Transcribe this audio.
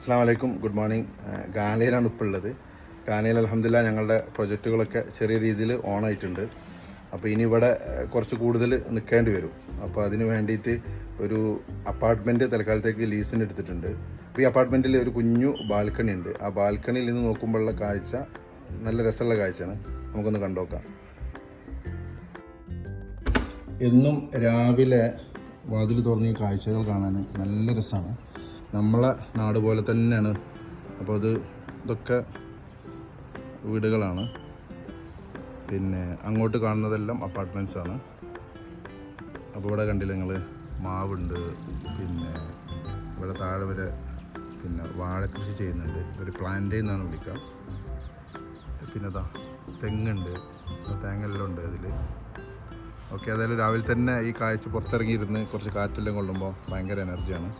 അസ്സാം വലൈക്കും, good morning. ഗാനയിലാണ് ഇപ്പോൾ ഉള്ളത്. ഗാനയിൽ അൽഹംദുലില്ലാ ഞങ്ങളുടെ പ്രൊജക്റ്റുകളൊക്കെ ചെറിയ രീതിയിൽ ഓൺ ആയിട്ടുണ്ട്. അപ്പോൾ ഇനി ഇവിടെ കുറച്ച് കൂടുതൽ നിൽക്കേണ്ടി വരും. അപ്പോൾ അതിന് വേണ്ടിയിട്ട് ഒരു അപ്പാർട്ട്മെൻറ്റ് തൽക്കാലത്തേക്ക് ലീസിന് എടുത്തിട്ടുണ്ട്. അപ്പോൾ ഈ അപ്പാർട്ട്മെൻറ്റിൽ ഒരു കുഞ്ഞു ബാൽക്കണി ഉണ്ട്. ആ ബാൽക്കണിയിൽ നിന്ന് നോക്കുമ്പോഴുള്ള കാഴ്ച നല്ല രസമുള്ള കാഴ്ചയാണ്. നമുക്കൊന്ന് കണ്ടുനോക്കാം. എന്നും രാവിലെ വാതിൽ തുറന്ന് ഈ കാഴ്ചകൾ കാണാൻ നല്ല രസമാണ്. നമ്മളെ നാട് പോലെ തന്നെയാണ്. അപ്പോൾ ഇതൊക്കെ വീടുകളാണ്. പിന്നെ അങ്ങോട്ട് കാണുന്നതെല്ലാം അപ്പാർട്ട്മെൻറ്റ്സാണ്. അപ്പോൾ ഇവിടെ കണ്ടില്ല നിങ്ങൾ, മാവുണ്ട്. പിന്നെ ഇവിടെ താഴെ വരെ പിന്നെ വാഴക്കൃഷി ചെയ്യുന്നുണ്ട്. ഒരു പ്ലാന്റ് എന്നാണ് വിളിക്കുക. പിന്നെ തെങ്ങുണ്ട്, തേങ്ങെല്ലാം ഉണ്ട് അതിൽ. ഓക്കെ, ഏതായാലും രാവിലെ തന്നെ ഈ കാഴ്ച പുറത്തിറങ്ങിയിരുന്ന് കുറച്ച് കാറ്റെല്ലാം കൊള്ളുമ്പോൾ ഭയങ്കര എനർജിയാണ്.